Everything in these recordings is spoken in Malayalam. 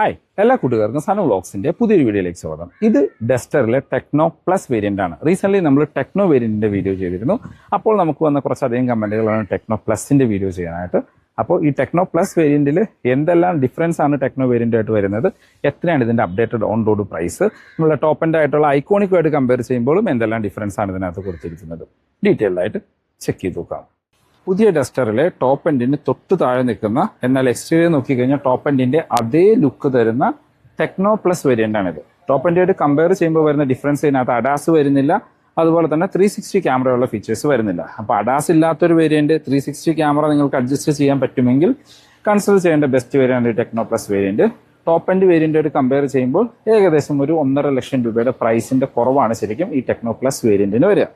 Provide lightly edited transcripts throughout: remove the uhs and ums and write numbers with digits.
ഹായ് എല്ലാ കൂട്ടുകാർക്കും സനു വ്ളോഗ്സിന്റെ പുതിയൊരു വീഡിയോയിലേക്ക് സ്വാഗതം. ഇത് ഡസ്റ്ററിലെ ടെക്നോ പ്ലസ് വേരിയന്റ് ആണ്. റീസെന്റ് നമ്മൾ ടെക്നോ വേരിയന്റിന്റെ വീഡിയോ ചെയ്തിരുന്നു. അപ്പോൾ നമുക്ക് വന്ന കുറച്ചധികം കമന്റുകളാണ് ടെക്നോ പ്ലസിന്റെ വീഡിയോ ചെയ്യാനായിട്ട്. അപ്പോൾ ഈ ടെക്നോ പ്ലസ് വേരിയന്റിൽ എന്തെല്ലാം ഡിഫറൻസ് ആണ് ടെക്നോ വേരിയന്റ് ആയിട്ട് വരുന്നത്, എത്രയാണ് ഇതിന്റെ അപ്ഡേറ്റഡ് ഓൺ റോഡ് പ്രൈസ്, നമ്മുടെ ടോപ്പ് എൻഡ് ആയിട്ടുള്ള ഐക്കോണിക്കുമായിട്ട് കമ്പയർ ചെയ്യുമ്പോഴും എന്തെല്ലാം ഡിഫറൻസ് ആണ് ഇതിനകത്ത് കൊടുത്തിരിക്കുന്നത്, ഡീറ്റെയിൽഡ് ആയിട്ട് ചെക്ക് ചെയ്ത് നോക്കാം. പുതിയ ഡസ്റ്ററിലെ ടോപ്പ് എൻഡിന് തൊട്ട് താഴെ നിൽക്കുന്ന, എന്നാൽ എക്സ്റ്റീരിയർ നോക്കിക്കഴിഞ്ഞാൽ ടോപ്പ് എൻഡിന്റെ അതേ ലുക്ക് തരുന്ന ടെക്നോ പ്ലസ് വേരിയന്റ് ആണിത്. ടോപ്പ് എൻഡായിട്ട് കമ്പയർ ചെയ്യുമ്പോൾ വരുന്ന ഡിഫറൻസ് ഇതിനകത്ത് അഡാസ് വരുന്നില്ല, അതുപോലെ തന്നെ 360 ക്യാമറയുള്ള ഫീച്ചേഴ്സ് വരുന്നില്ല. അപ്പോൾ അഡാസ് ഇല്ലാത്തൊരു വേരിയന്റ് 360 ക്യാമറ നിങ്ങൾക്ക് അഡ്ജസ്റ്റ് ചെയ്യാൻ പറ്റുമെങ്കിൽ കൺസിഡർ ചെയ്യേണ്ട best variant techno plus variant. Top end വേരിയന്റായിട്ട് കമ്പയർ ചെയ്യുമ്പോൾ ഏകദേശം ഒരു 1.5 ലക്ഷം രൂപയുടെ പ്രൈസിന്റെ കുറവാണ് ശരിക്കും ഈ ടെക്നോ പ്ലസ് വേരിയന്റിന് വരിക.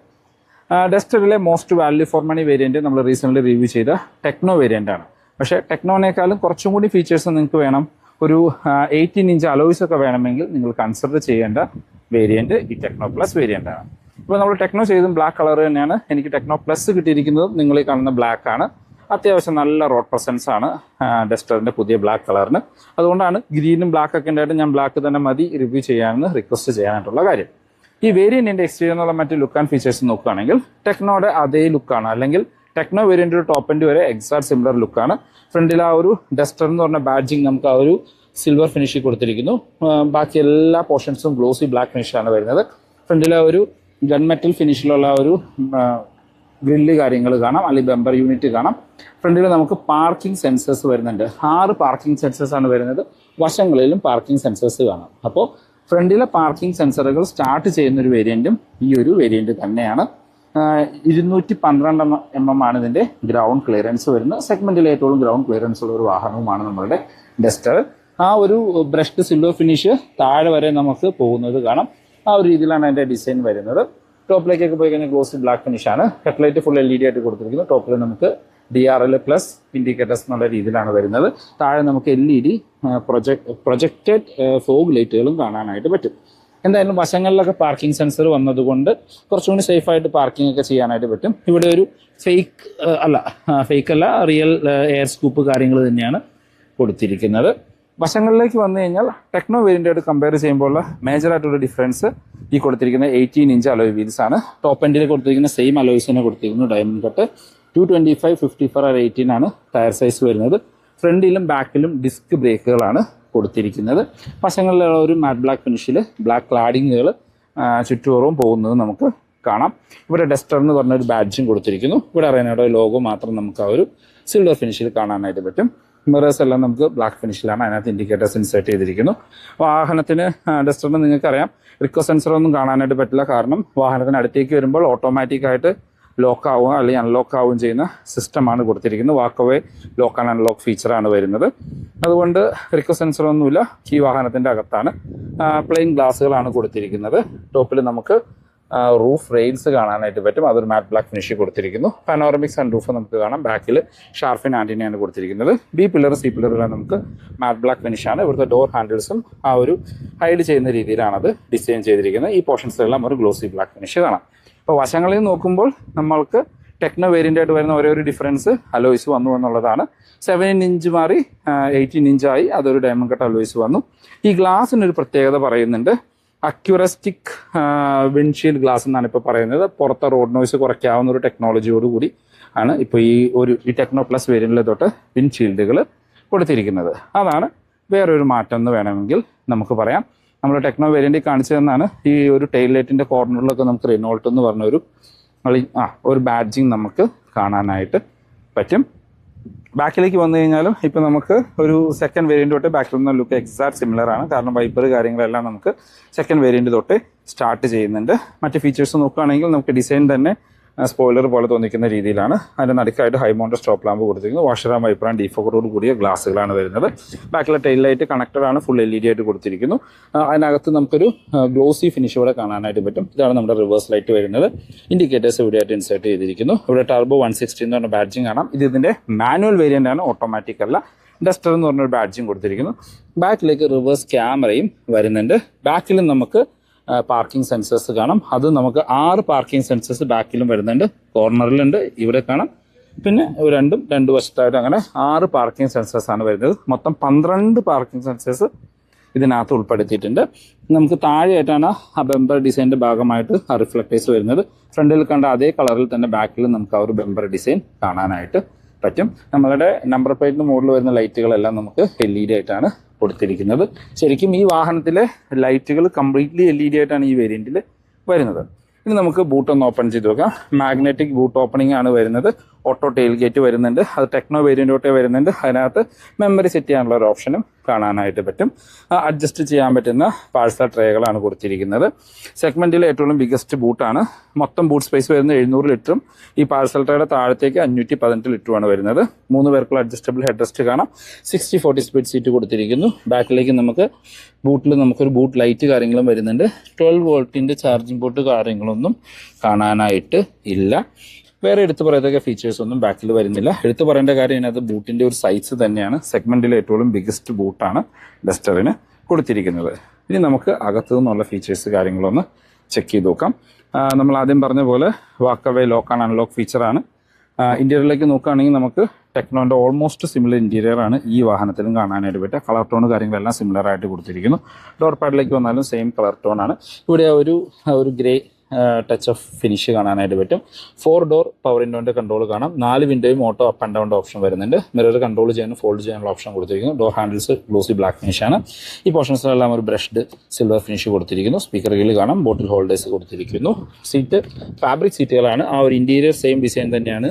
ഡസ്റ്ററിലെ most value for money variant നമ്മൾ റീസെന്റ് റിവ്യൂ ചെയ്ത ടെക്നോ വേരിയന്റ് ആണ്. പക്ഷേ ടെക്നോനേക്കാളും കുറച്ചും കൂടി ഫീച്ചേഴ്സ് നിങ്ങൾക്ക് വേണം, ഒരു 18 ഇഞ്ച് അലോയ്സ് ഒക്കെ വേണമെങ്കിൽ നിങ്ങൾ കൺസിഡർ ചെയ്യേണ്ട വേരിയന്റ് ഈ ടെക്നോ പ്ലസ് വേരിയന്റ് ആണ്. ഇപ്പോൾ നമ്മൾ ടെക്നോ ചെയ്തും ബ്ലാക്ക് കളർ തന്നെയാണ്. എനിക്ക് ടെക്നോ പ്ലസ് കിട്ടിയിരിക്കുന്നതും നിങ്ങൾ ഈ കാണുന്ന ബ്ലാക്ക് ആണ്. അത്യാവശ്യം നല്ല റോഡ് പ്രസൻസ് ആണ് ഡസ്റ്ററിന്റെ പുതിയ ബ്ലാക്ക് കളറിന്. അതുകൊണ്ടാണ് ഗ്രീനും ബ്ലാക്ക് ഒക്കെ ഉണ്ടായിട്ട് ഞാൻ ബ്ലാക്ക് തന്നെ മതി റിവ്യൂ ചെയ്യാമെന്ന് റിക്വസ്റ്റ് ചെയ്യാനായിട്ടുള്ള കാര്യം. ഈ വേരിയന്റിന്റെ എക്സ്റ്റീരിയർ എന്നുള്ള മറ്റ് ലുക്ക് ആൻഡ് ഫീച്ചേഴ്സ് നോക്കുകയാണെങ്കിൽ ടെക്നോയുടെ അതേ ലുക്കാണ്, അല്ലെങ്കിൽ ടെക്നോ വേരിയന്റ് ടോപ്പ് എൻഡ് വരെ എക്സാക്ട് സിമിലർ ലുക്കാണ്. ഫ്രണ്ടിൽ ആ ഒരു ഡസ്റ്റർ എന്ന് പറഞ്ഞ ബാഡ്ജിങ് നമുക്ക് ആ ഒരു സിൽവർ ഫിനിഷിൽ കൊടുത്തിരിക്കുന്നു. ബാക്കി എല്ലാ പോർഷൻസും ഗ്ലോസി ബ്ലാക്ക് ഫിനിഷാണ് വരുന്നത്. ഫ്രണ്ടിലെ ഒരു ഗൺ മെറ്റൽ ഫിനിഷിലുള്ള ഒരു ഗ്രില്ല് കാര്യങ്ങൾ കാണാം, അല്ലെങ്കിൽ ബമ്പർ യൂണിറ്റ് കാണാം. ഫ്രണ്ടിൽ നമുക്ക് പാർക്കിംഗ് സെൻസേഴ്സ് വരുന്നുണ്ട്. 6 പാർക്കിംഗ് സെൻസേഴ്സ് ആണ് വരുന്നത്. വശങ്ങളിലും പാർക്കിംഗ് സെൻസേഴ്സ് കാണാം. അപ്പോൾ ഫ്രണ്ടിലെ പാർക്കിംഗ് സെൻസറുകൾ സ്റ്റാർട്ട് ചെയ്യുന്ന ഒരു വേരിയന്റും ഈ ഒരു വേരിയന്റ് തന്നെയാണ്. 212 mm ആണ് ഇതിന്റെ ഗ്രൗണ്ട് ക്ലിയറൻസ് വരുന്നത്. സെഗ്മെന്റിൽ ഏറ്റവും ഗ്രൗണ്ട് ക്ലിയറൻസ് ഉള്ള ഒരു വാഹനവുമാണ് നമ്മുടെ ഡസ്റ്റർ. ആ ഒരു ബ്രഷ്ഡ് സിൽവർ ഫിനിഷ് താഴെ വരെ നമുക്ക് പോകുന്നത് കാണാം. ആ ഒരു രീതിയിലാണ് അതിന്റെ ഡിസൈൻ വരുന്നത്. ടോപ്പിലേക്കൊക്കെ പോയി കഴിഞ്ഞാൽ ഗ്ലോസി ബ്ലാക്ക് ഫിനിഷ് ആണ്. ഹെഡ്ലൈറ്റ് ഫുൾ LED ആയിട്ട് കൊടുത്തിരിക്കുന്നു. ടോപ്പിൽ നമുക്ക് DRL പ്ലസ് ഇൻഡിക്കേറ്റേഴ്സ് എന്നുള്ള രീതിയിലാണ് വരുന്നത്. താഴെ നമുക്ക് LED പ്രൊജക്റ്റഡ് ഫോഗ് ലൈറ്റുകളും കാണാനായിട്ട് പറ്റും. എന്തായാലും വശങ്ങളിലൊക്കെ പാർക്കിംഗ് സെൻസർ വന്നതുകൊണ്ട് കുറച്ചുകൂടി സേഫ് ആയിട്ട് പാർക്കിംഗ് ഒക്കെ ചെയ്യാനായിട്ട് പറ്റും. ഇവിടെ ഒരു ഫേക്ക് അല്ല റിയൽ എയർ സ്കൂപ്പ് കാര്യങ്ങൾ തന്നെയാണ് കൊടുത്തിരിക്കുന്നത്. വശങ്ങളിലേക്ക് വന്നു കഴിഞ്ഞാൽ ടെക്നോ വേരിയന്റായിട്ട് കമ്പയർ ചെയ്യുമ്പോൾ മേജറായിട്ടുള്ള ഡിഫറൻസ് ഈ കൊടുത്തിരിക്കുന്ന 18 ഇഞ്ച് അലോയ് വീൽസ് ആണ്. ടോപ്പ് എൻഡിൽ കൊടുത്തിരിക്കുന്ന സെയിം അലോയ്സ് തന്നെ കൊടുത്തിരിക്കുന്നു. ഡയമണ്ട് കട്ട് 225, 54 or 18 ആണ് ടയർ സൈസ് വരുന്നത്. ഫ്രണ്ടിലും ബാക്കിലും ഡിസ്ക് ബ്രേക്കുകളാണ് കൊടുത്തിരിക്കുന്നത്. വശങ്ങളിലുള്ള ഒരു മാറ്റ് ബ്ലാക്ക് ഫിനിഷിൽ ബ്ലാക്ക് ക്ലാഡിങ്ങുകൾ ചുറ്റുപുറവും പോകുന്നത് നമുക്ക് കാണാം. ഇവിടെ ഡസ്റ്റർ എന്ന് പറഞ്ഞൊരു ബാഡ്ജും കൊടുത്തിരിക്കുന്നു. ഇവിടെ റെനോയുടെ ലോഗോ മാത്രം നമുക്ക് ആ ഒരു സിൽവർ ഫിനിഷിൽ കാണാനായിട്ട് പറ്റും. മിറേഴ്സ് എല്ലാം നമുക്ക് ബ്ലാക്ക് ഫിനിഷിലാണ്. അതിനകത്ത് ഇൻഡിക്കേറ്റേഴ്സ് ഇൻസേർട്ട് ചെയ്തിരിക്കുന്നു. വാഹനത്തിന് ഡസ്റ്ററിന് നിങ്ങൾക്കറിയാം റിക്കോ സെൻസർ ഒന്നും കാണാനായിട്ട് പറ്റില്ല. കാരണം വാഹനത്തിന് അടുത്തേക്ക് വരുമ്പോൾ ഓട്ടോമാറ്റിക്കായിട്ട് ലോക്ക് ആവുക അല്ലെങ്കിൽ അൺലോക്ക് ആവുകയും ചെയ്യുന്ന സിസ്റ്റമാണ് കൊടുത്തിരിക്കുന്നത്. വാക്കവേ ലോക്ക് ആൻഡ് അൺലോക്ക് ഫീച്ചറാണ് വരുന്നത്. അതുകൊണ്ട് റിക്കോ സെൻസർ ഒന്നുമില്ല. ഈ വാഹനത്തിന്റെ അകത്താണ് പ്ലെയിൻ ഗ്ലാസുകളാണ് കൊടുത്തിരിക്കുന്നത്. ടോപ്പിൽ നമുക്ക് റൂഫ് റെയിൽസ് കാണാനായിട്ട് പറ്റും. അതൊരു മാറ്റ് ബ്ലാക്ക് ഫിനിഷിൽ കൊടുത്തിരിക്കുന്നു. പനോറമിക് സൺ റൂഫ് നമുക്ക് കാണാം. ബാക്കിൽ ഷാർഫിൻ ആന്റിനയാണ് കൊടുത്തിരിക്കുന്നത്. B പില്ലർ C പില്ലറിലാണ് നമുക്ക് മാറ്റ് ബ്ലാക്ക് ഫിനിഷാണ്. ഇവിടുത്തെ ഡോർ ഹാൻഡിൽസും ആ ഒരു ഹൈഡ് ചെയ്യുന്ന രീതിയിലാണ് അത് ഡിസൈൻ ചെയ്തിരിക്കുന്നത്. ഈ പോർഷൻസിലെല്ലാം ഒരു ഗ്ലോസി ബ്ലാക്ക് ഫിനിഷ് കാണാം. അപ്പോൾ വശങ്ങളിൽ നോക്കുമ്പോൾ നമ്മൾക്ക് ടെക്നോ വേരിയന്റ് ആയിട്ട് വരുന്ന ഒരേ ഒരു ഡിഫറൻസ് അലോയ്സ് വന്നു എന്നുള്ളതാണ്. 17 ഇഞ്ച് മാറി 18 ഇഞ്ചായി. അതൊരു ഡയമണ്ട് കട്ട് അലോയ്സ് വന്നു. ഈ ഗ്ലാസിനൊരു പ്രത്യേകത പറയുന്നുണ്ട്. അക്യുറസ്റ്റിക് വിൻഡ്ഷീൽഡ് ഗ്ലാസ് എന്നാണ് ഇപ്പോൾ പറയുന്നത്. പുറത്തെ റോഡ് നോയ്സ് കുറയ്ക്കാവുന്ന ഒരു ടെക്നോളജിയോട് കൂടി ആണ് ഇപ്പോൾ ഈ ടെക്നോ പ്ലസ് വേരിയന്റിലെ തൊട്ട് വിൻഡ്ഷീൽഡുകൾ കൊടുത്തിരിക്കുന്നത്. അതാണ് വേറൊരു മാറ്റം എന്ന് വേണമെങ്കിൽ നമുക്ക് പറയാം. നമ്മൾ ടെക്നോ വേരിയന്റിൽ കാണിച്ചു തന്നാണ് ഈ ഒരു ടെയിൽ ലൈറ്റിന്റെ കോർണറിലൊക്കെ നമുക്ക് റിനോൾട്ട് എന്ന് പറഞ്ഞൊരു ഒരു ബാഡ്ജിങ് നമുക്ക് കാണാനായിട്ട് പറ്റും. ബാക്കിലേക്ക് വന്നു കഴിഞ്ഞാലും ഇപ്പം നമുക്ക് ഒരു സെക്കൻഡ് വേരിയന്റ് തൊട്ട് ബാക്കിൽ നിന്ന് ലുക്ക് എക്സാക്ട് സിമിലർ ആണ്. കാരണം വൈപ്പർ കാര്യങ്ങളെല്ലാം നമുക്ക് സെക്കൻഡ് വേരിയന്റ് തൊട്ട് സ്റ്റാർട്ട് ചെയ്യുന്നുണ്ട്. മറ്റ് ഫീച്ചേഴ്സ് നോക്കുകയാണെങ്കിൽ നമുക്ക് ഡിസൈൻ തന്നെ സ്പോയിലർ പോലെ തോന്നിക്കുന്ന രീതിയിലാണ്. അതിന്റെ നടുക്കായിട്ട് ഹൈ മൗണ്ടഡ് സ്റ്റോപ്പ് ലാമ്പ് കൊടുത്തിരിക്കുന്നത്. വാഷർ ആൻഡ് വൈപ്പർ ആൻഡ് ഡീഫോക്കറോട് കൂടിയ ഗ്ലാസുകളാണ് വരുന്നത്. ബാക്കിലെ ടെയിൽ ലൈറ്റ് കണക്റ്റഡ് ആണ്, ഫുൾ LED ആയിട്ട് കൊടുത്തിരിക്കുന്നു. അതിനകത്ത് നമുക്കൊരു ഗ്ലോസി ഫിനിഷ് ഇവിടെ കാണാനായിട്ട് പറ്റും. ഇതാണ് നമ്മുടെ റിവേഴ്സ് ലൈറ്റ് വരുന്നത്. ഇൻഡിക്കേറ്റേഴ്സ് ഇവിടെ ആയിട്ട് ഇൻസേർട്ട് ചെയ്തിരിക്കുന്നു. ഇവിടെ ടർബോ 160 എന്ന് പറഞ്ഞ ബാഡ്ജിങ് കാണാം. ഇതിന്റെ മാനുവൽ വേരിയന്റ് ആണ്, ഓട്ടോമാറ്റിക് അല്ല. ഡസ്റ്റർ എന്ന് പറഞ്ഞൊരു ബാഡ്ജിങ് കൊടുത്തിരിക്കുന്നു. ബാക്കിലേക്ക് റിവേഴ്സ് ക്യാമറയും വരുന്നുണ്ട്. ബാക്കിലും നമുക്ക് പാർക്കിംഗ് സെൻസേഴ്സ് കാണാം. അത് നമുക്ക് 6 പാർക്കിംഗ് സെൻസേഴ്സ് ബാക്കിലും വരുന്നുണ്ട്. കോർണറിലുണ്ട്, ഇവിടെ കാണാം. പിന്നെ രണ്ട് വശത്തായിട്ട് അങ്ങനെ 6 പാർക്കിംഗ് സെൻസേഴ്സ് ആണ് വരുന്നത്. മൊത്തം 12 പാർക്കിംഗ് സെൻസേഴ്സ് ഇതിനകത്ത് ഉൾപ്പെടുത്തിയിട്ടുണ്ട്. നമുക്ക് താഴെയായിട്ടാണ് ആ ബെമ്പർ ഡിസൈനിൻ്റെ ഭാഗമായിട്ട് ആ റിഫ്ലക്ടേഴ്സ് വരുന്നത്. ഫ്രണ്ടിൽ കണ്ട അതേ കളറിൽ തന്നെ ബാക്കിൽ നമുക്ക് ആ ഒരു ബെമ്പർ ഡിസൈൻ കാണാനായിട്ട് പറ്റും. നമ്മളുടെ നമ്പർ പ്ലേറ്റിന് മുകളിൽ വരുന്ന ലൈറ്റുകളെല്ലാം നമുക്ക് LED ആയിട്ടാണ് കൊടുത്തിരിക്കുന്നത്. ശരിക്കും ഈ വാഹനത്തിലെ ലൈറ്റുകൾ കംപ്ലീറ്റ്ലി LED ആയിട്ടാണ് ഈ വേരിയൻറ്റിൽ വരുന്നത്. ഇനി നമുക്ക് ബൂട്ട് ഒന്ന് ഓപ്പൺ ചെയ്ത് നോക്കാം. മാഗ്നറ്റിക് ബൂട്ട് ഓപ്പണിംഗ് ആണ് വരുന്നത്. ഓട്ടോ ടെയിൽ ഗേറ്റ് വരുന്നുണ്ട്. അത് ടെക്നോ വേരിയൻറ്റോട്ടേ വരുന്നുണ്ട്. അതിനകത്ത് മെമ്മറി സെറ്റ് ചെയ്യാനുള്ള ഒരു ഓപ്ഷനും കാണാനായിട്ട് പറ്റും. അഡ്ജസ്റ്റ് ചെയ്യാൻ പറ്റുന്ന പാഴ്സൽ ട്രേകളാണ് കൊടുത്തിരിക്കുന്നത്. സെഗ്മെൻറ്റിൽ ഏറ്റവും ബിഗസ്റ്റ് ബൂട്ടാണ്. മൊത്തം ബൂട്ട് സ്പേസ് വരുന്നത് 700 ലിറ്ററും ഈ പാഴ്സൽ ട്രേയുടെ താഴത്തേക്ക് 518 ലിറ്ററുമാണ് വരുന്നത്. 3 പേർക്കുള്ള അഡ്ജസ്റ്റബിൾ ഹെഡ് റെസ്റ്റ് കാണാം. 60/40 സ്പീഡ് സീറ്റ് കൊടുത്തിരിക്കുന്നു. ബാക്കിലേക്ക് നമുക്ക് ബൂട്ടിൽ നമുക്കൊരു ബൂട്ട് ലൈറ്റ് കാര്യങ്ങളും വരുന്നുണ്ട്. 12 വോൾട്ടിൻ്റെ ചാർജിങ് പോർട്ട് കാര്യങ്ങളൊന്നും കാണാനായിട്ട് ഇല്ല. വേറെ എടുത്തു പറയത്തക്ക ഫീച്ചേഴ്സ് ഒന്നും ബാക്കിൽ വരുന്നില്ല. എടുത്തു പറയേണ്ട കാര്യം ഇതിനകത്ത് ബൂട്ടിൻ്റെ ഒരു സൈസ് തന്നെയാണ്. സെഗ്മെൻറ്റിലെ ഏറ്റവും ബിഗസ്റ്റ് ബൂട്ടാണ് ഡസ്റ്ററിന് കൊടുത്തിരിക്കുന്നത്. ഇനി നമുക്ക് അകത്തു നിന്നുള്ള ഫീച്ചേഴ്സ് കാര്യങ്ങളൊന്ന് ചെക്ക് ചെയ്ത് നോക്കാം. നമ്മൾ ആദ്യം പറഞ്ഞ പോലെ വാക്കവേ ലോക്ക് ആൻഡ് അൺലോക്ക് ഫീച്ചറാണ്. ഇന്റീരിയറിലേക്ക് നോക്കുകയാണെങ്കിൽ നമുക്ക് ടെക്നോൻ്റെ ഓൾമോസ്റ്റ് സിമിലർ ഇന്റീരിയർ ആണ് ഈ വാഹനത്തിലും കാണാനായിട്ട് പറ്റുക. കളർ ടോൺ കാര്യങ്ങളെല്ലാം സിമിലർ ആയിട്ട് കൊടുത്തിരിക്കുന്നു. ഡോർ പാഡിലേക്ക് വന്നാലും സെയിം കളർ ടോൺ ആണ്. ഇവിടെ ഒരു ഗ്രേ ടച്ച് ഓഫ് ഫിനിഷ് കാണാനായിട്ട് പറ്റും. 4 ഡോർ പവർ വിൻഡോൻ്റെ കൺട്രോൾ കാണാം. 4 വിൻഡോയും ഓട്ടോ അപ്പ് ആൻഡ് ഡൗണിൻ്റെ ഓപ്ഷൻ വരുന്നുണ്ട്. മിറർ കൺട്രോൾ ചെയ്യാനും ഫോൾഡ് ചെയ്യാനുള്ള ഓപ്ഷൻ കൊടുത്തിരിക്കുന്നു. ഡോർ ഹാൻഡിൽസ് ഗ്ലോസി ബ്ലാക്ക് ഫിനിഷാണ്. ഈ പോർഷൻസിലെല്ലാം ഒരു ബ്രഷ്ഡ് സിൽവർ ഫിനിഷ് കൊടുത്തിരിക്കുന്നു. സ്പീക്കർ ഗിൽ കാണാം. ബോട്ടിൽ ഹോൾഡേഴ്സ് കൊടുത്തിരിക്കുന്നു. സീറ്റ് ഫാബ്രിക് സീറ്റുകളാണ്. ആ ഒരു ഇന്റീരിയർ സെയിം ഡിസൈൻ തന്നെയാണ്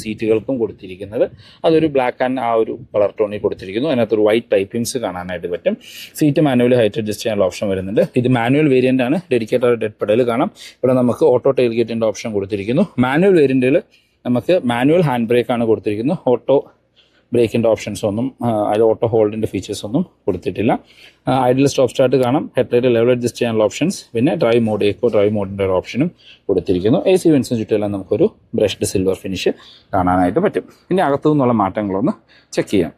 സീറ്റുകൾക്കും കൊടുത്തിരിക്കുന്നത്. അതൊരു ബ്ലാക്ക് ആൻഡ് ആ ഒരു കളർ ടോണിൽ കൊടുത്തിരിക്കുന്നു. അതിനകത്തൊരു വൈറ്റ് പൈപ്പിങ്സ് കാണാനായിട്ട് പറ്റും. സീറ്റ് മാനുവൽ ഹൈറ്റ് അഡ്ജസ്റ്റ് ചെയ്യാനുള്ള ഓപ്ഷൻ വരുന്നുണ്ട്. ഇത് മാനുവൽ വേരിയൻ്റ് ആണ്. ഡെഡിക്കേറ്റഡ് ഡെഡ് പെഡൽ കാണാം. ഇവിടെ നമുക്ക് ഓട്ടോ ടെയിൽ ഗേറ്റിൻ്റെ ഓപ്ഷൻ കൊടുത്തിരിക്കുന്നു. മാനുവൽ വേരിയൻറ്റിൽ നമുക്ക് മാനുവൽ ഹാൻഡ് ബ്രേക്ക് ആണ് കൊടുത്തിരിക്കുന്നത്. ഓട്ടോ ബ്രേക്കിൻ്റെ ഓപ്ഷൻസ് ഒന്നും അതിൽ ഓട്ടോ ഹോൾഡിൻ്റെ ഫീച്ചേഴ്സ് ഒന്നും കൊടുത്തിട്ടില്ല. ഐഡിൽ സ്റ്റോപ്പ് സ്റ്റാർട്ട് കാണാം. ഹെഡ്ലൈറ്റ് ലെവൽ അഡ്ജസ്റ്റ് ചെയ്യാനുള്ള ഓപ്ഷൻസ്, പിന്നെ ഡ്രൈവ് മോഡ് എക്കോ ഡ്രൈവ് മോഡിൻ്റെ ഒരു ഓപ്ഷനും കൊടുത്തിരിക്കുന്നു. AC വെൻസിന് ചുറ്റുമെല്ലാം നമുക്കൊരു ബ്രഷ്ഡ് സിൽവർ ഫിനിഷ് കാണാനായിട്ട് പറ്റും. ഇനി അകത്തു നിന്നുള്ള മാറ്റങ്ങളൊന്ന് ചെക്ക് ചെയ്യാം.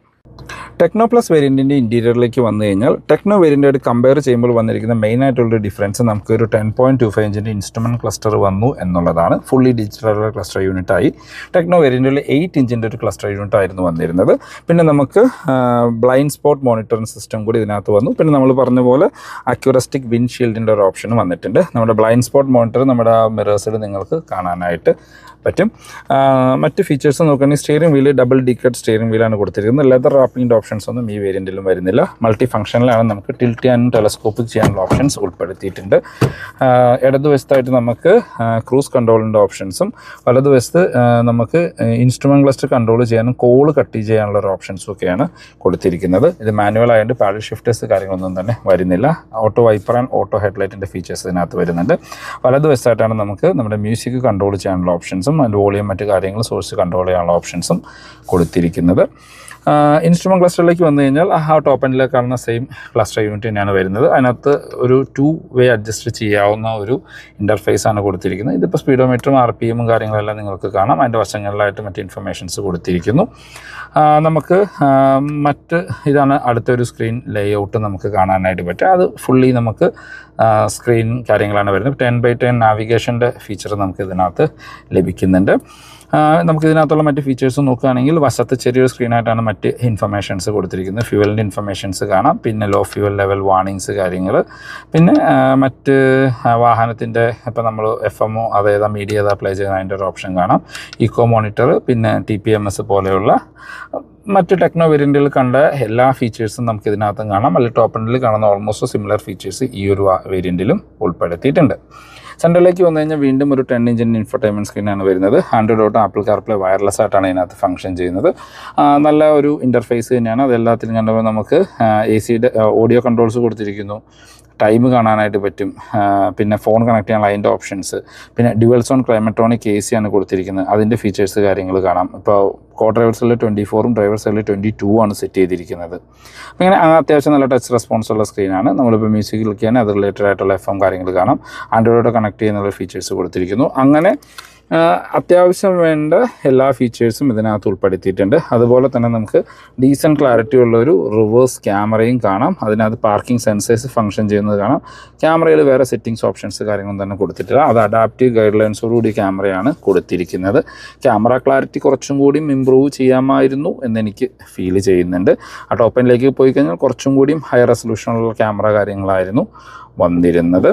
ടെക്നോ പ്ലസ് വേരിയൻറ്റിൻ്റെ ഇൻറ്റീരിയറിലേക്ക് വന്നു കഴിഞ്ഞാൽ ടെക്നോ വേരിയൻ്റായിട്ട് കമ്പയർ ചെയ്യുമ്പോൾ വന്നിരിക്കുന്ന മെയിനായിട്ടുള്ളൊരു ഡിഫറൻസ് നമുക്കൊരു 10.25 ഇഞ്ചിൻ്റെ ഇൻസ്ട്രുമെൻറ്റ് ക്ലസ്റ്റർ വന്നു എന്നുള്ളതാണ്. ഫുള്ളി ഡിജിറ്റൽ ക്ലസ്റ്റർ യൂണിറ്റായി. ടെക്നോ വേരിയൻറ്റിൽ 8 ഇഞ്ചിൻ്റെ ഒരു ക്ലസ്റ്റർ യൂണിറ്റ് ആയിരുന്നു വന്നിരുന്നത്. പിന്നെ നമുക്ക് ബ്ലൈൻഡ് സ്പോട്ട് മോണിറ്ററിംഗ് സിസ്റ്റം കൂടി ഇതിനകത്ത് വന്നു. പിന്നെ നമ്മൾ പറഞ്ഞ പോലെ അക്യൂറസ്റ്റിക് വിൻഡ്ഷീൽഡിൻ്റെ ഒരു ഓപ്ഷൻ വന്നിട്ടുണ്ട്. നമ്മുടെ ബ്ലൈൻഡ് സ്പോട്ട് മോണിറ്റർ നമ്മുടെ മിറേഴ്സിൽ നിങ്ങൾക്ക് കാണാനായിട്ട് പറ്റും. മറ്റ് ഫീച്ചേഴ്സ് നോക്കുകയാണെങ്കിൽ സ്റ്റിയറിംഗ് വീല് ഡബിൾ ഡീക്കഡ് സ്റ്റിയറിംഗ് വീലാണ് കൊടുത്തിരിക്കുന്നത്. ലെതർ റാപ്പിംഗിൻ്റെ ഓപ്ഷൻസ് ഒന്നും ഈ വേരിയൻറ്റിലും വരുന്നില്ല. മൾട്ടി ഫംഗ്ഷനിലാണ് നമുക്ക് ടിൽറ്റ് ചെയ്യാനും ടെലസ്കോപ്പിക് ചെയ്യാനുള്ള ഓപ്ഷൻസ് ഉൾപ്പെടുത്തിയിട്ടുണ്ട്. ഇടതുവശത്തായിട്ട് നമുക്ക് ക്രൂസ് കൺട്രോളിൻ്റെ ഓപ്ഷൻസും വലതുവശത്ത് നമുക്ക് ഇൻസ്ട്രുമെൻറ്റ് ക്ലസ്റ്റർ കൺട്രോൾ ചെയ്യാനും കോൾ കട്ട് ചെയ്യാനുള്ള ഒരു ഓപ്ഷൻസും ഒക്കെയാണ് കൊടുത്തിരിക്കുന്നത്. ഇത് മാനുവൽ ആയതുകൊണ്ട് പാഡൽ ഷിഫ്റ്റേഴ്സ് കാര്യങ്ങളൊന്നും തന്നെ വരുന്നില്ല. ഓട്ടോ വൈപ്പർ ആൻഡ് ഓട്ടോ ഹെഡ്ലൈറ്റിൻ്റെ ഫീച്ചേഴ്സ് ഇതിനകത്ത് വരുന്നുണ്ട്. വലതുവശത്തായിട്ടാണ് നമുക്ക് നമ്മുടെ മ്യൂസിക് കൺട്രോൾ ചെയ്യാനുള്ള ഓപ്ഷൻസും അതിൻ്റെ വോളിയം മറ്റു കാര്യങ്ങൾ സോഴ്സ് കൺട്രോൾ ചെയ്യാനുള്ള ഓപ്ഷൻസും കൊടുത്തിരിക്കുന്നത്. ഇൻസ്ട്രുമെൻറ്റ് ക്ലസ്റ്ററിലേക്ക് വന്നു കഴിഞ്ഞാൽ ആ ടോപ്പ് എൻഡിലേക്ക് കാണുന്ന സെയിം ക്ലസ്റ്റർ യൂണിറ്റ് തന്നെയാണ് വരുന്നത്. അതിനകത്ത് ഒരു 2 വേ അഡ്ജസ്റ്റ് ചെയ്യാവുന്ന ഒരു ഇൻ്റർഫേസ് ആണ് കൊടുത്തിരിക്കുന്നത്. ഇതിപ്പോൾ സ്പീഡോമീറ്ററും RPM കാര്യങ്ങളെല്ലാം നിങ്ങൾക്ക് കാണാം. അതിൻ്റെ വശങ്ങളിലായിട്ട് മറ്റ് ഇൻഫർമേഷൻസ് കൊടുത്തിരിക്കുന്നു. നമുക്ക് ഇതാണ് അടുത്തൊരു സ്ക്രീൻ ലേഔട്ട് നമുക്ക് കാണാനായിട്ട് പറ്റും. അത് ഫുള്ളി നമുക്ക് സ്ക്രീൻ കാര്യങ്ങളാണ് വരുന്നത്. 10x10 നാവിഗേഷൻ്റെ ഫീച്ചർ നമുക്ക് ഇതിനകത്ത് ലഭിക്കുന്നുണ്ട്. നമുക്കിതിനകത്തുള്ള മറ്റ് ഫീച്ചേഴ്സ് നോക്കുകയാണെങ്കിൽ വശത്ത് ചെറിയൊരു സ്ക്രീനായിട്ടാണ് മറ്റ് ഇൻഫർമേഷൻസ് കൊടുത്തിരിക്കുന്നത്. ഫ്യൂവലിൻ്റെ ഇൻഫർമേഷൻസ് കാണാം. പിന്നെ ലോ ഫ്യൂവൽ ലെവൽ വാർണിങ്സ് കാര്യങ്ങൾ, പിന്നെ മറ്റ് വാഹനത്തിൻ്റെ ഇപ്പോൾ നമ്മൾ FM അതേതാ മീഡിയ ഏതാ പ്ലേ ചെയ്യുന്ന അതിൻ്റെ ഒരു ഓപ്ഷൻ കാണാം. ഇക്കോ മോണിറ്റർ, പിന്നെ TPMS പോലെയുള്ള മറ്റ് ടെക്നോ വേരിയൻറ്റിൽ കണ്ട എല്ലാ ഫീച്ചേഴ്സും നമുക്ക് ഇതിനകത്തും കാണാം. അല്ലെങ്കിൽ ടോപ്പ് എൻഡിൽ കാണുന്ന ഓൾമോസ്റ്റ് സിമിലർ ഫീച്ചേഴ്സ് ഈ ഒരു വേരിയൻറ്റിലും ഉൾപ്പെടുത്തിയിട്ടുണ്ട്. സെൻറ്ററിലേക്ക് വന്നു കഴിഞ്ഞാൽ വീണ്ടും ഒരു 10 ഇഞ്ചിൻ്റെ ഇൻഫർടൈൻമെൻറ്റ് സ്ക്രീനാണ് വരുന്നത്. Android Auto, apple CarPlay wireless ആയിട്ടാണ് ഇതിനകത്ത് ഫംഗ്ഷൻ ചെയ്യുന്നത്. നല്ല ഒരു ഇൻ്റർഫേസ് തന്നെയാണ്. അതെല്ലാത്തിലും കണ്ടപ്പോൾ നമുക്ക് AC ഓഡിയോ കൺട്രോൾസ് കൊടുത്തിരിക്കുന്നു. ടൈം കാണാനായിട്ട് പറ്റും. പിന്നെ ഫോൺ കണക്ട് ചെയ്യാനുള്ള അതിൻ്റെ ഓപ്ഷൻസ്, പിന്നെ ഡ്യുവൽ സോൺ ക്ലൈമട്രോണിക് AC ആണ് കൊടുത്തിരിക്കുന്നത്. അതിൻ്റെ ഫീച്ചേഴ്സ് കാര്യങ്ങൾ കാണാം. ഇപ്പോൾ കോ ഡ്രൈവേഴ്സിൽ 24 ഡ്രൈവേഴ്സിൽ 22 ആണ് സെറ്റ് ചെയ്തിരിക്കുന്നത്. അങ്ങനെ അത്യാവശ്യം നല്ല ടച്ച് റെസ്പോൺസ് ഉള്ള സ്ക്രീനാണ്. നമ്മളിപ്പോൾ മ്യൂസിക് ക്ലിക്ക് ചെയ്യാൻ അത് റിലേറ്റഡ് ആയിട്ടുള്ള FM കാര്യങ്ങൾ കാണാം. ആൻഡ്രോയിഡ് കണക്ട് ചെയ്യുന്നുള്ള ഫീച്ചേഴ്സ് കൊടുത്തിരിക്കുന്നു. അങ്ങനെ അത്യാവശ്യം വേണ്ട എല്ലാ ഫീച്ചേഴ്സും ഇതിനകത്ത് ഉൾപ്പെടുത്തിയിട്ടുണ്ട്. അതുപോലെ തന്നെ നമുക്ക് ഡീസൻറ്റ് ക്ലാരിറ്റി ഉള്ളൊരു റിവേഴ്സ് ക്യാമറയും കാണാം. അതിനകത്ത് പാർക്കിംഗ് സെൻസേഴ്സ് ഫംഗ്ഷൻ ചെയ്യുന്നത് കാണാം. ക്യാമറയിൽ വേറെ സെറ്റിംഗ്സ് ഓപ്ഷൻസ് കാര്യങ്ങളൊന്നും തന്നെ കൊടുത്തിട്ടില്ല. അത് അഡാപ്റ്റീവ് ഗൈഡ് ലൈൻസോടുകൂടി ക്യാമറയാണ് കൊടുത്തിരിക്കുന്നത്. ക്യാമറ ക്ലാരിറ്റി കുറച്ചും കൂടിയും ഇമ്പ്രൂവ് ചെയ്യാമായിരുന്നു എന്നെനിക്ക് ഫീൽ ചെയ്യുന്നുണ്ട്. ആ ടോപ്പ് എൻഡിലേക്ക് പോയി കഴിഞ്ഞാൽ കുറച്ചും കൂടിയും ഹൈ റെസൊല്യൂഷനുള്ള ക്യാമറ കാര്യങ്ങളായിരുന്നു വന്നിരുന്നത്.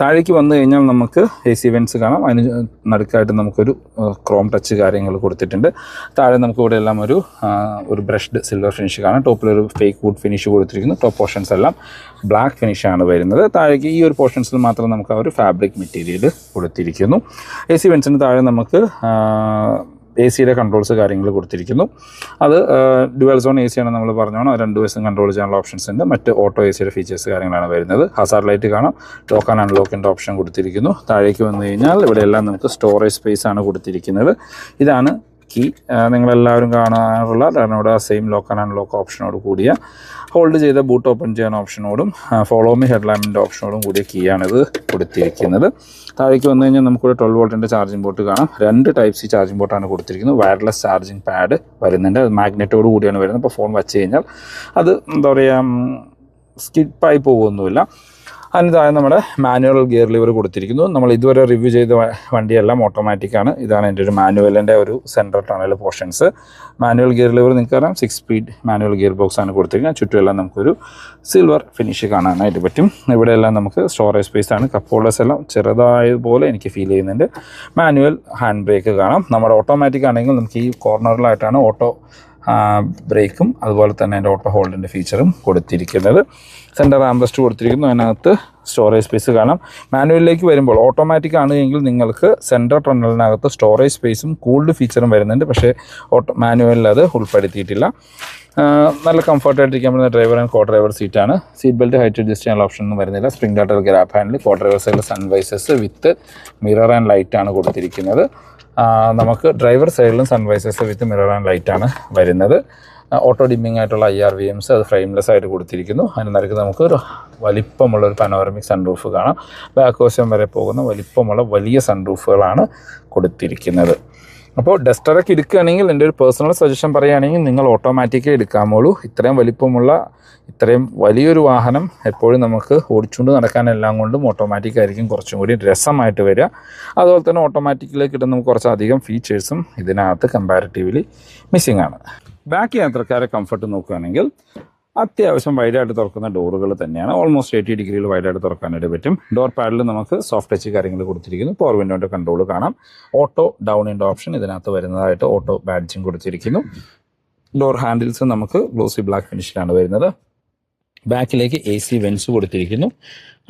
താഴേക്ക് വന്നു കഴിഞ്ഞാൽ നമുക്ക് AC വെൻസ് കാണാം. അതിന് നടുക്കായിട്ട് നമുക്കൊരു ക്രോം ടച്ച് കാര്യങ്ങൾ കൊടുത്തിട്ടുണ്ട്. താഴെ നമുക്ക് ഇവിടെ എല്ലാം ഒരു ബ്രഷ്ഡ് സിൽവർ ഫിനിഷ് കാണാം. ടോപ്പിലൊരു ഫേക്ക് വുഡ് ഫിനിഷ് കൊടുത്തിരിക്കുന്നു. ടോപ്പ് പോർഷൻസ് എല്ലാം ബ്ലാക്ക് ഫിനിഷാണ് വരുന്നത്. താഴേക്ക് ഈ ഒരു പോർഷൻസിൽ മാത്രം നമുക്ക് ആ ഒരു ഫാബ്രിക് മെറ്റീരിയൽ കൊടുത്തിരിക്കുന്നു. AC വെൻസിന് താഴെ നമുക്ക് AC-യുടെ കൺട്രോൾസ് കാര്യങ്ങൾ കൊടുത്തിരിക്കുന്നു. അത് ഡ്യുവൽ സോൺ AC ആണ് നമ്മൾ പറഞ്ഞോണം. 2 വശം കൺട്രോൾ ചെയ്യാനുള്ള ഓപ്ഷൻസ് ഉണ്ട്. മറ്റ് ഓട്ടോ AC-യുടെ ഫീച്ചേഴ്സ് കാര്യങ്ങളാണ് വരുന്നത്. ഹസാർഡ് ലൈറ്റ് കാണാം. ലോക്ക് ആൻഡ് അൺലോക്കിൻ്റെ ഓപ്ഷൻ കൊടുത്തിരിക്കുന്നു. താഴേക്ക് വന്നു കഴിഞ്ഞാൽ ഇവിടെയെല്ലാം നമുക്ക് സ്റ്റോറേജ് സ്പേസ് ആണ് കൊടുത്തിരിക്കുന്നത്. ഇതാണ് കീ. നിങ്ങളെല്ലാവരും കാണാറുള്ള ഇവിടെ സെയിം ലോക്ക് ആൻഡ് അൺലോക്ക് ഓപ്ഷനോട് കൂടിയ ഹോൾഡ് ചെയ്ത ബൂട്ട് ഓപ്പൺ ചെയ്യാൻ ഓപ്ഷനോടും ഫോളോ മീ ഹെഡ്ലാമ്പിൻ്റെ ഓപ്ഷനോടും കൂടിയ കീയാണിത് കൊടുത്തിരിക്കുന്നത്. താഴേക്ക് വന്നു കഴിഞ്ഞാൽ നമുക്കിവിടെ 12 വോൾട്ടിൻ്റെ ചാർജിംഗ് പോർട്ട് കാണാം. 2 Type-C ചാർജിംഗ് പോർട്ടാണ് കൊടുത്തിരിക്കുന്നത്. വയർലെസ് ചാർജിംഗ് പാഡ് വരുന്നുണ്ട്. അത് മാഗ്നറ്റോട് കൂടിയാണ് വരുന്നത്. അപ്പോൾ ഫോൺ വെച്ച് കഴിഞ്ഞാൽ അത് എന്താ പറയുക സ്കിപ്പായി പോകുമൊന്നുമില്ല. അതിന് താഴെ നമ്മുടെ മാനുവൽ ഗിയർ ലിവർ കൊടുത്തിരിക്കുന്നു. നമ്മൾ ഇതുവരെ റിവ്യൂ ചെയ്ത വണ്ടിയെല്ലാം ഓട്ടോമാറ്റിക്കാണ്. ഇതാണ് എൻ്റെ ഒരു മാനുവലിൻ്റെ ഒരു central tunnel portions. Manual gear lever നിങ്ങൾക്ക് അറിയാം 6 സ്പീഡ് മാനുവൽ ഗിയർ ബോക്സ് ആണ് കൊടുത്തിരിക്കുന്നത്. ചുറ്റുമെല്ലാം നമുക്കൊരു സിൽവർ ഫിനിഷ് കാണാനായിട്ട് പറ്റും. ഇവിടെയെല്ലാം നമുക്ക് സ്റ്റോറേജ് സ്പേസ് ആണ്. കപ്പ് ഹോൾഡേഴ്സ് എല്ലാം ചെറുതായതുപോലെ എനിക്ക് ഫീൽ ചെയ്യുന്നുണ്ട്. മാനുവൽ ഹാൻഡ് ബ്രേക്ക് കാണാം. നമ്മുടെ ഓട്ടോമാറ്റിക് ആണെങ്കിൽ നമുക്ക് ഈ കോർണറിലായിട്ടാണ് ഓട്ടോ ബ്രേക്കും അതുപോലെ തന്നെ അതിൻ്റെ ഓട്ടോ ഹോൾഡിൻ്റെ ഫീച്ചറും കൊടുത്തിരിക്കുന്നത്. സെൻറ്റർ ആംബ്രസ്റ്റ് കൊടുത്തിരിക്കുന്നു. അതിനകത്ത് സ്റ്റോറേജ് സ്പേസ് കാണാം. മാനുവലിലേക്ക് വരുമ്പോൾ ഓട്ടോമാറ്റിക് ആണ് എങ്കിൽ നിങ്ങൾക്ക് സെൻറ്റർ ടണലിനകത്ത് സ്റ്റോറേജ് സ്പേസും കൂൾഡ് ഫീച്ചറും വരുന്നുണ്ട്. പക്ഷേ മാനുവലിൽ അത് ഉൾപ്പെടുത്തിയിട്ടില്ല. നല്ല കംഫർട്ടായിട്ടിരിക്കാൻ പറ്റുന്ന ഡ്രൈവർ ആൻഡ് കോ ഡ്രൈവർ സീറ്റാണ്. സീറ്റ് ബെൽറ്റ് ഹൈറ്റ് അഡ്ജസ്റ്റ് ചെയ്യാനുള്ള ഓപ്ഷൻ ഒന്നും വരുന്നില്ല. Spring daughter grab handle, co driver സൈഡിൽ സൺവൈസേഴ്സ് വിത്ത് മിറർ ആൻഡ് ലൈറ്റാണ് കൊടുത്തിരിക്കുന്നത്. നമുക്ക് ഡ്രൈവർ സൈഡിലും സൺവൈസേഴ്സ് വിത്ത് മിറർ ആൻഡ് ലൈറ്റാണ് വരുന്നത്. ഓട്ടോ ഡിമ്മിങ് ആയിട്ടുള്ള IRVMs അത് ഫ്രെയിംലെസ് ആയിട്ട് കൊടുത്തിരിക്കുന്നു. അതിന് നടുക്ക് നമുക്ക് ഒരു വലിപ്പമുള്ളൊരു പനോറമിക് സൺറൂഫ് കാണാം. ബാക്ക് വശം വരെ പോകുന്ന വലിപ്പമുള്ള വലിയ സൺറൂഫുകളാണ് കൊടുത്തിരിക്കുന്നത്. അപ്പോൾ ഡസ്റ്ററൊക്കെ എടുക്കുകയാണെങ്കിൽ എൻ്റെ ഒരു പേഴ്സണൽ സജഷൻ പറയുകയാണെങ്കിൽ നിങ്ങൾ ഓട്ടോമാറ്റിക്കേ എടുക്കാമുള്ളൂ. ഇത്രയും വലിപ്പമുള്ള ഇത്രയും വലിയൊരു വാഹനം എപ്പോഴും നമുക്ക് ഓടിച്ചുകൊണ്ട് നടക്കാനെല്ലാം കൊണ്ടും ഓട്ടോമാറ്റിക് ആയിരിക്കും കുറച്ചും കൂടി രസമായിട്ട് വരിക. അതുപോലെ തന്നെ ഓട്ടോമാറ്റിക്കിലേക്ക് കിട്ടുന്ന നമുക്ക് കുറച്ചധികം ഫീച്ചേഴ്സും ഇതിനകത്ത് കമ്പാരിറ്റീവ്ലി മിസ്സിംഗ് ആണ്. ബാക്ക് യാത്രക്കാരെ കംഫർട്ട് നോക്കുകയാണെങ്കിൽ അത്യാവശ്യം വൈഡായിട്ട് തുറക്കുന്ന ഡോറുകൾ തന്നെയാണ്. ഓൾമോസ്റ്റ് 80 ഡിഗ്രിയിൽ വൈഡായിട്ട് തുറക്കാനായിട്ട് പറ്റും. ഡോർ പാഡിൽ നമുക്ക് സോഫ്റ്റ് ടച്ച് കാര്യങ്ങൾ കൊടുത്തിരിക്കുന്നു. പവർ വിൻഡോൻ്റെ കൺട്രോൾ കാണാം. ഓട്ടോ ഡൗണിൻ്റെ ഓപ്ഷൻ ഇതിനകത്ത് വരുന്നതായിട്ട് ഓട്ടോ ബാഡ്ജിങ് കൊടുത്തിരിക്കുന്നു. ഡോർ ഹാൻഡിൽസ് നമുക്ക് ഗ്ലോസി ബ്ലാക്ക് ഫിനിഷിലാണ് വരുന്നത്. ബാക്കിലേക്ക് AC വെൻസ് കൊടുത്തിരിക്കുന്നു.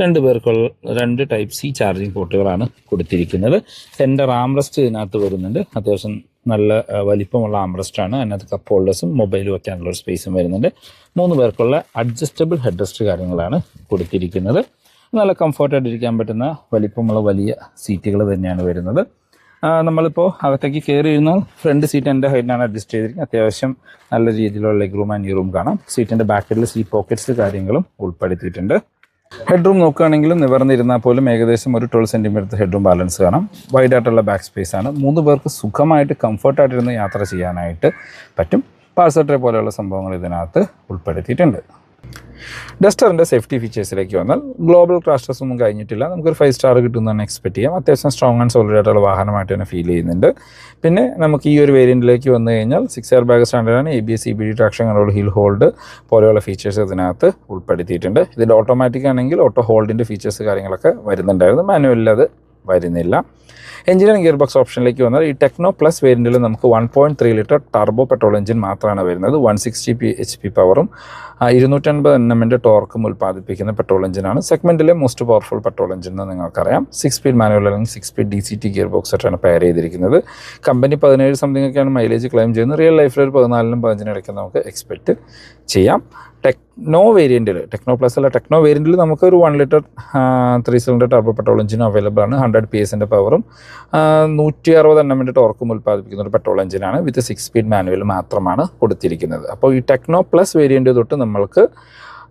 2 പേർക്കുള്ള 2 Type-C ചാർജിങ് പോർട്ടുകളാണ് കൊടുത്തിരിക്കുന്നത്. സെൻറ്റർ ആംറസ്റ്റ് ഇതിനകത്ത് വരുന്നുണ്ട്. അത്യാവശ്യം നല്ല വലിപ്പമുള്ള ആംറസ്റ്റാണ്. അതിനകത്ത് കപ്പ് ഹോൾഡേഴ്സും മൊബൈൽ വയ്ക്കാനുള്ള സ്പേസും വരുന്നുണ്ട്. 3 പേർക്കുള്ള അഡ്ജസ്റ്റബിൾ ഹെഡ് റെസ്റ്റ് കാര്യങ്ങളാണ് കൊടുത്തിരിക്കുന്നത്. നല്ല കംഫർട്ടായിട്ടിരിക്കാൻ പറ്റുന്ന വലിപ്പമുള്ള വലിയ സീറ്റുകൾ തന്നെയാണ് വരുന്നത്. നമ്മളിപ്പോൾ അകത്തേക്ക് കയറി ഇരുന്നാൽ ഫ്രണ്ട് സീറ്റ് എൻ്റെ ഹൈറ്റിനാണ് അഡ്ജസ്റ്റ് ചെയ്തിരിക്കുന്നത്. അത്യാവശ്യം നല്ല രീതിയിലുള്ള ലെഗ് റൂം ആൻഡ് നീ റൂം കാണാം. സീറ്റിൻ്റെ ബാക്കിൽ സീറ്റ് പോക്കറ്റ്സ് കാര്യങ്ങളും ഉൾപ്പെടുത്തിയിട്ടുണ്ട്. ഹെഡ് റൂം നോക്കുകയാണെങ്കിൽ നിവർന്നിരുന്നാൽ പോലും ഏകദേശം ഒരു 12 സെൻറ്റിമീറ്റർ ഹെഡ് റൂം ബാലൻസ് കാണാം. വൈഡായിട്ടുള്ള ബാക്ക് സ്പേസ് ആണ്. 3 പേർക്ക് സുഖമായിട്ട് കംഫർട്ടായിട്ടിരുന്ന് യാത്ര ചെയ്യാനായിട്ട് പറ്റും. പാർസൽ ട്രേ പോലെയുള്ള സംഭവങ്ങൾ ഇതിനകത്ത് ഉൾപ്പെടുത്തിയിട്ടുണ്ട്. ഡസ്റ്ററിൻ്റെ സേഫ്റ്റി ഫീച്ചേഴ്സിലേക്ക് വന്നാൽ ഗ്ലോബൽ ക്രാഷ് ടെസ്റ്റ് ഒന്നും കഴിഞ്ഞിട്ടില്ല. നമുക്കൊരു 5 സ്റ്റാർ കിട്ടുമെന്ന് എക്സ്പെക്ട് ചെയ്യാം. അത്യാവശ്യം സ്ട്രോങ് ആൻഡ് സോളിഡ് ആയിട്ടുള്ള വാഹനമായിട്ട് തന്നെ ഫീൽ ചെയ്യുന്നുണ്ട്. പിന്നെ നമുക്ക് ഈ ഒരു വേരിയൻറ്റിലേക്ക് വന്നു കഴിഞ്ഞാൽ 6 എയർ ബാഗ് സ്റ്റാൻഡേർഡാണ്. ABS CBD traction control, hill hold പോലെയുള്ള ഫീച്ചേഴ്സ് ഇതിനകത്ത് ഉൾപ്പെടുത്തിയിട്ടുണ്ട്. ഇതിൽ ഓട്ടോമാറ്റിക് ആണെങ്കിൽ ഓട്ടോ ഹോൾഡിൻ്റെ ഫീച്ചേഴ്സ് കാര്യങ്ങളൊക്കെ വരുന്നുണ്ടായിരുന്നു. മാനുവലിൽ അത് വരുന്നില്ല. എഞ്ചിൻ ആൻഡ് ഗിയർ ബോക്സ് ഓപ്ഷനിലേക്ക് വന്നാൽ ഈ ടെക്നോ പ്ലസ് വേരിയൻറ്റിൽ നമുക്ക് 1.3 ലിറ്റർ ടർബോ പെട്രോൾ എഞ്ചിൻ മാത്രമാണ് വരുന്നത്. 160 HP പവറും 250 Nm ടോർക്കും ഉൽപ്പാദിപ്പിക്കുന്ന പെട്രോൾ എഞ്ചിനാണ്. സെഗ്മെൻറ്റിലെ മോസ്റ്റ് പവർഫുൾ പെട്രോൾ എഞ്ചിൻ എന്ന് നിങ്ങൾക്കറിയാം. 6 സ്പീഡ് മാനുവൽ അല്ലെങ്കിൽ 6 സ്പീഡ് DCT ഗിയർ ബോക്സ് ആയിട്ടാണ് പെയർ ചെയ്തിരിക്കുന്നത്. കമ്പനി 17 സംതിങ് ഒക്കെയാണ് മൈലേജ് ക്ലെയിം ചെയ്യുന്നത്. റിയൽ ലൈഫിൽ ഒരു 14-നും 15-നും ഇടയ്ക്ക് നമുക്ക് എക്സ്പെക്റ്റ് ചെയ്യാം. ടെക്നോ വേരിയൻറ്റിൽ, ടെക്നോ പ്ലസ് അല്ല ടെക്നോ വേരിയൻറ്റിൽ നമുക്കൊരു 1 ലിറ്റർ 3 സിലിണ്ടർ ടർബോ പെട്രോൾ എഞ്ചിനും അവൈലബിൾ ആണ്. 100 PS പവറും 160 Nm ടോർക്കും ഉൽപ്പാദിപ്പിക്കുന്ന ഒരു പെട്രോൾ എഞ്ചിനാണ്. വിത്ത് 6 സ്പീഡ് മാനുവൽ മാത്രമാണ് കൊടുത്തിരിക്കുന്നത്. അപ്പോൾ ഈ ടെക്നോ പ്ലസ് വേരിയൻറ്റ് തൊട്ട് നമ്മൾക്ക്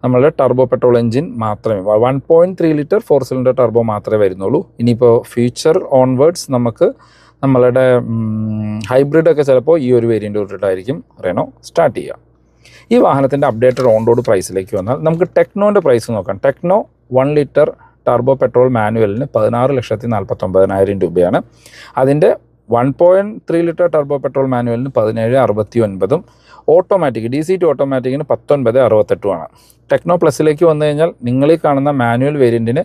നമ്മളുടെ ടർബോ പെട്രോൾ എഞ്ചിൻ മാത്രമേ 1.3 ലിറ്റർ 4 സിലിണ്ടർ ടർബോ മാത്രമേ വരുന്നുള്ളൂ. ഇനിയിപ്പോൾ ഫ്യൂച്ചർ ഓൺവേർഡ്സ് നമുക്ക് നമ്മളുടെ ഹൈബ്രിഡൊക്കെ ചിലപ്പോൾ ഈ ഒരു വേരിയൻ്റ് തൊട്ടിട്ടായിരിക്കും റെനോ സ്റ്റാർട്ട് ചെയ്യുക. ഈ വാഹനത്തിൻ്റെ അപ്ഡേറ്റഡ് ഓൺ റോഡ് പ്രൈസിലേക്ക് വന്നാൽ നമുക്ക് ടെക്നോൻ്റെ പ്രൈസ് നോക്കാം. ടെക്നോ 1 ലിറ്റർ ടർബോ പെട്രോൾ മാനുവലിന് 16,49,000 രൂപയാണ്. അതിൻ്റെ 1.3 ലിറ്റർ ടർബോ പെട്രോൾ മാനുവലിന് 17,69,000 ഓട്ടോമാറ്റിക് DCT ഓട്ടോമാറ്റിക്കിന് 19,68,000 ടെക്നോ പ്ലസിലേക്ക് വന്നു കഴിഞ്ഞാൽ നിങ്ങൾ ഈ കാണുന്ന മാനുവൽ വേരിയൻറ്റിന്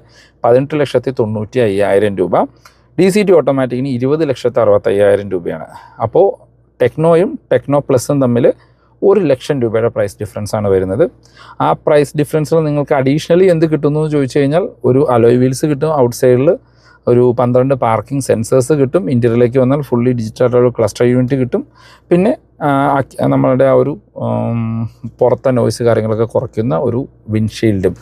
18,95,000 രൂപ, DCT ഓട്ടോമാറ്റിക്കിന് 20,65,000 രൂപയാണ്. അപ്പോൾ ടെക്നോയും ടെക്നോ പ്ലസും തമ്മിൽ 1,00,000 രൂപയുടെ പ്രൈസ് ഡിഫറൻസ് ആണ് വരുന്നത്. ആ പ്രൈസ് ഡിഫറൻസിൽ നിങ്ങൾക്ക് അഡീഷണലി എന്ത് കിട്ടുന്നു എന്ന് ചോദിച്ചു കഴിഞ്ഞാൽ ഒരു അലോയ് വീൽസ് കിട്ടും, ഔട്ട് സൈഡിൽ ഒരു 12 പാർക്കിംഗ് സെൻസേഴ്സ് കിട്ടും, ഇൻറ്റീരിയറിലേക്ക് വന്നാൽ ഫുള്ളി ഡിജിറ്റൽ ക്ലസ്റ്റർ യൂണിറ്റ് കിട്ടും, പിന്നെ നമ്മളുടെ ആ ഒരു പുറത്തെ നോയ്സ് കാര്യങ്ങളൊക്കെ കുറയ്ക്കുന്ന ഒരു വിൻഷീൽഡും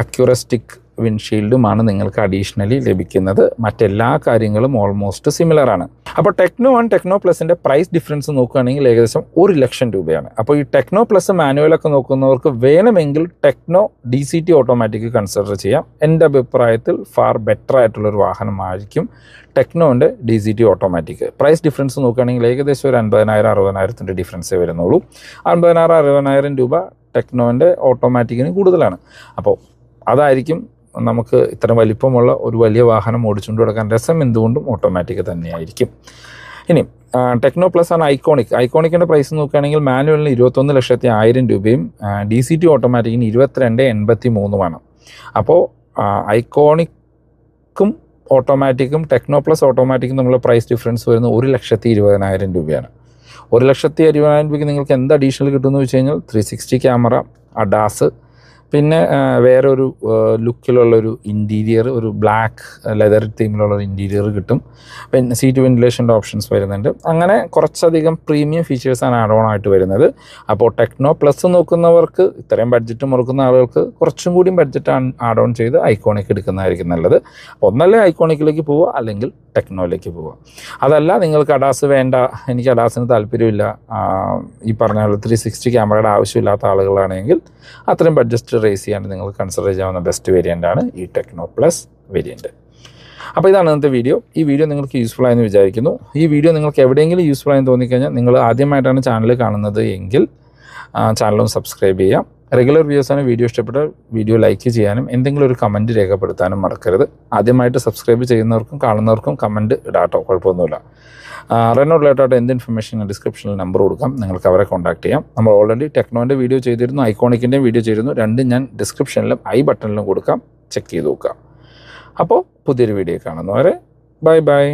അക്യുറസ്റ്റിക് വിൻഷീൽഡുമാണ് നിങ്ങൾക്ക് അഡീഷണലി ലഭിക്കുന്നത്. മറ്റെല്ലാ കാര്യങ്ങളും ഓൾമോസ്റ്റ് സിമിലർ ആണ്. അപ്പോൾ ടെക്നോ ആൻഡ് ടെക്നോ പ്ലസിൻ്റെ പ്രൈസ് ഡിഫറൻസ് നോക്കുകയാണെങ്കിൽ ഏകദേശം 1,00,000 രൂപയാണ്. അപ്പോൾ ഈ ടെക്നോ പ്ലസ് മാനുവലൊക്കെ നോക്കുന്നവർക്ക് വേണമെങ്കിൽ ടെക്നോ DCT ഓട്ടോമാറ്റിക് കൺസിഡർ ചെയ്യാം. എൻ്റെ അഭിപ്രായത്തിൽ ഫാർ ബെറ്റർ ആയിട്ടുള്ളൊരു വാഹനമായിരിക്കും ടെക്നോൻ്റെ DCT ഓട്ടോമാറ്റിക്. പ്രൈസ് ഡിഫറൻസ് നോക്കുകയാണെങ്കിൽ ഏകദേശം ഒരു 50,000-60,000 ഡിഫറൻസേ വരുന്നുള്ളൂ. 50,000-60,000 രൂപ ടെക്നോൻ്റെ ഓട്ടോമാറ്റിക്കിന് കൂടുതലാണ്. അപ്പോൾ അതായിരിക്കും നമുക്ക് ഇത്ര വലിപ്പമുള്ള ഒരു വലിയ വാഹനം ഓടിച്ചുകൊണ്ട് കിടക്കാൻ രസം എന്തുകൊണ്ടും ഓട്ടോമാറ്റിക് തന്നെയായിരിക്കും. ഇനി ടെക്നോ പ്ലസ് ആണ് ഐക്കോണിക്കിൻ്റെ പ്രൈസ് നോക്കുകയാണെങ്കിൽ മാനുവലിന് 21,01,000 രൂപയും DCT ഓട്ടോമാറ്റിക്കിന് 22,83,000 അപ്പോൾ ഐക്കോണിക്കും ഓട്ടോമാറ്റിക്കും ടെക്നോ പ്ലസ് ഓട്ടോമാറ്റിക്കും തമ്മിലുള്ള പ്രൈസ് ഡിഫറൻസ് വരുന്നത് 1,20,20,000 രൂപയാണ്. 1,20,20,000 രൂപയ്ക്ക് നിങ്ങൾക്ക് എന്ത് അഡീഷണൽ കിട്ടുമെന്ന് വെച്ച് കഴിഞ്ഞാൽ 360 ക്യാമറ, അഡാസ്, പിന്നെ വേറെ ഒരു ലുക്കിലുള്ളൊരു ഇൻറ്റീരിയർ, ഒരു ബ്ലാക്ക് ലെതർ തീമിലുള്ളൊരു ഇൻറ്റീരിയർ കിട്ടും. പിന്നെ സീറ്റ് വെൻറ്റിലേഷൻ്റെ ഓപ്ഷൻസ് വരുന്നുണ്ട്. അങ്ങനെ കുറച്ചധികം പ്രീമിയം ഫീച്ചേഴ്സാണ് ആഡ് ഓൺ ആയിട്ട് വരുന്നത്. അപ്പോൾ ടെക്നോ പ്ലസ് നോക്കുന്നവർക്ക്, ഇത്രയും ബഡ്ജറ്റ് മുറുക്കുന്ന ആളുകൾക്ക് കുറച്ചും കൂടി ബഡ്ജറ്റ് ആഡ് ഓൺ ചെയ്ത് ഐക്കോണിക് എടുക്കുന്നതായിരിക്കും നല്ലത്. ഒന്നല്ലേ ഐക്കോണിക്കിലേക്ക് പോവുക, അല്ലെങ്കിൽ ടെക്നോയിലേക്ക് പോവുക. അതല്ല നിങ്ങൾക്ക് അഡാസ് വേണ്ട, എനിക്ക് അഡാസിന് താല്പര്യമില്ല, ഈ പറഞ്ഞ 360 ക്യാമറയുടെ ആവശ്യമില്ലാത്ത ആളുകളാണെങ്കിൽ അത്രയും ബഡ്ജറ്റ് റേസ് ചെയ്യാണ്ട് നിങ്ങൾ കൺസിഡർ ചെയ്യാവുന്ന ബെസ്റ്റ് വേരിയൻ്റാണ് ഈ ടെക്നോ പ്ലസ് വേരിയൻറ്റ്. അപ്പോൾ ഇതാണ് ഇന്നത്തെ വീഡിയോ. ഈ വീഡിയോ നിങ്ങൾക്ക് യൂസ്ഫുൾ ആയെന്ന് വിചാരിക്കുന്നു. ഈ വീഡിയോ നിങ്ങൾക്ക് എവിടെയെങ്കിലും യൂസ്ഫുൾ ആയെന്ന് തോന്നിക്കഴിഞ്ഞാൽ, നിങ്ങൾ ആദ്യമായിട്ടാണ് ചാനൽ കാണുന്നത് എങ്കിൽ ചാനലൊന്ന് സബ്സ്ക്രൈബ് ചെയ്യാം. റെഗുലർ വ്യൂസാണ് വീഡിയോ ഇഷ്ടപ്പെട്ടാൽ വീഡിയോ ലൈക്ക് ചെയ്യാനും എന്തെങ്കിലും ഒരു കമൻറ്റ് രേഖപ്പെടുത്താനും മറക്കരുത്. ആദ്യമായിട്ട് സബ്സ്ക്രൈബ് ചെയ്യുന്നവർക്കും കാണുന്നവർക്കും കമൻറ്റ് ഇടാട്ടോ, കുഴപ്പമൊന്നുമില്ല. റെനോ റിലേറ്റഡ് എന്ത് ഇൻഫർമേഷൻ ഡിസ്ക്രിപ്ഷനിൽ നമ്പർ കൊടുക്കാം, നിങ്ങൾക്ക് അവരെ കോൺടാക്ട് ചെയ്യാം. നമ്മൾ ഓൾറെഡി ടെക്നോൻ്റെ വീഡിയോ ചെയ്തിരുന്നു, ഐക്കോണിക്കിൻ്റെയും വീഡിയോ ചെയ്തിരുന്നു. രണ്ടും ഞാൻ ഡിസ്ക്രിപ്ഷനിലും ബട്ടണിലും കൊടുക്കാം, ചെക്ക് ചെയ്ത് നോക്കാം. അപ്പോൾ പുതിയൊരു വീഡിയോ കാണുന്നവരെ ബൈ ബൈ.